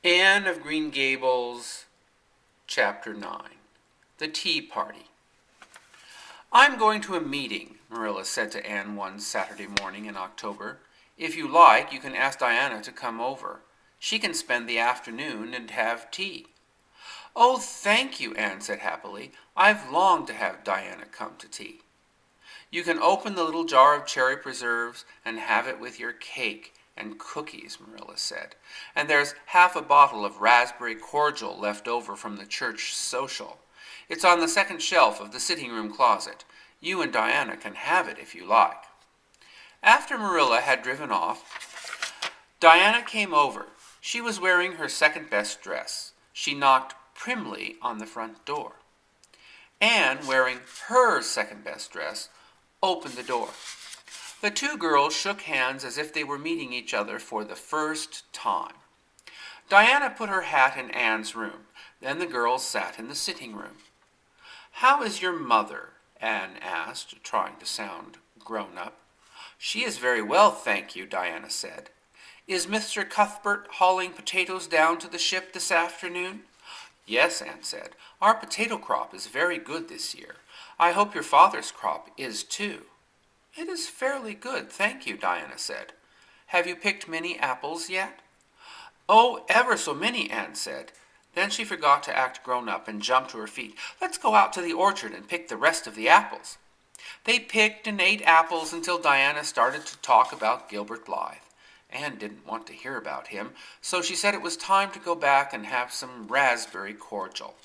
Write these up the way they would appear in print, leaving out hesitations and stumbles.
Anne of Green Gables, Chapter 9. The Tea Party. "I'm going to a meeting," Marilla said to Anne one Saturday morning in October. "If you like, you can ask Diana to come over. She can spend the afternoon and have tea." "Oh, thank you," Anne said happily. "I've longed to have Diana come to tea." "You can open the little jar of cherry preserves and have it with your cake and cookies," Marilla said. "And there's half a bottle of raspberry cordial left over from the church social. It's on the second shelf of the sitting-room closet. You and Diana can have it if you like." After Marilla had driven off, Diana came over. She was wearing her second-best dress. She knocked primly on the front door. Anne, wearing her second-best dress, opened the door. The two girls shook hands as if they were meeting each other for the first time. Diana put her hat in Anne's room. Then the girls sat in the sitting room. "How is your mother?" Anne asked, trying to sound grown up. "She is very well, thank you," Diana said. "Is Mr. Cuthbert hauling potatoes down to the ship this afternoon?" "Yes," Anne said. "Our potato crop is very good this year. I hope your father's crop is too." "It is fairly good, thank you," Diana said. "Have you picked many apples yet?" "Oh, ever so many," Anne said. Then she forgot to act grown up and jumped to her feet. "Let's go out to the orchard and pick the rest of the apples." They picked and ate apples until Diana started to talk about Gilbert Blythe. Anne didn't want to hear about him, so she said it was time to go back and have some raspberry cordial.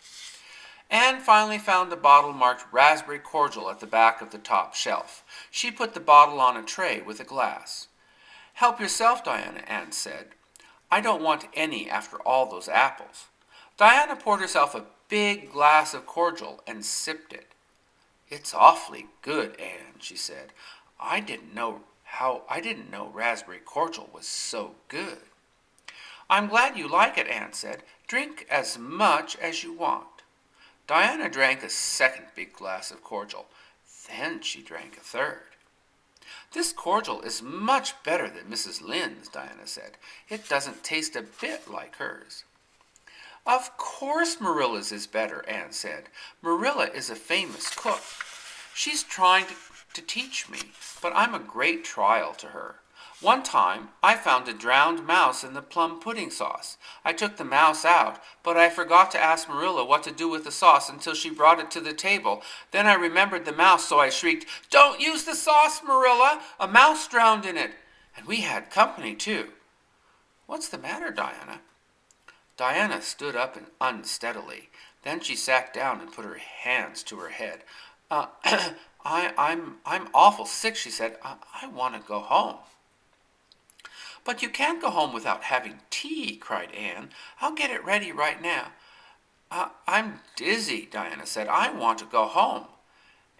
Anne finally found a bottle marked raspberry cordial at the back of the top shelf. She put the bottle on a tray with a glass. "Help yourself, Diana," Anne said. "I don't want any after all those apples." Diana poured herself a big glass of cordial and sipped it. "It's awfully good, Anne," she said. I didn't know raspberry cordial was so good." "I'm glad you like it," Anne said. "Drink as much as you want." Diana drank a second big glass of cordial. Then she drank a third. "This cordial is much better than Mrs. Lynde's," Diana said. "It doesn't taste a bit like hers." "Of course Marilla's is better," Anne said. "Marilla is a famous cook. She's trying to teach me, but I'm a great trial to her. One time I found a drowned mouse in the plum pudding sauce. I took the mouse out, but I forgot to ask Marilla what to do with the sauce until she brought it to the table. Then I remembered the mouse, so I shrieked, 'Don't use the sauce, Marilla! A mouse drowned in it!' And we had company, too." "What's the matter, Diana?" Diana stood up unsteadily. Then she sat down and put her hands to her head. I'm awful sick," she said. I want to go home." "But you can't go home without having tea," cried Anne. "I'll get it ready right now." I'm dizzy," Diana said. "I want to go home."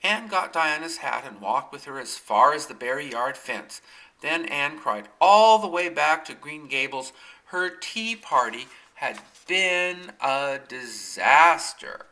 Anne got Diana's hat and walked with her as far as the Berry Yard fence. Then Anne cried all the way back to Green Gables. Her tea party had been a disaster.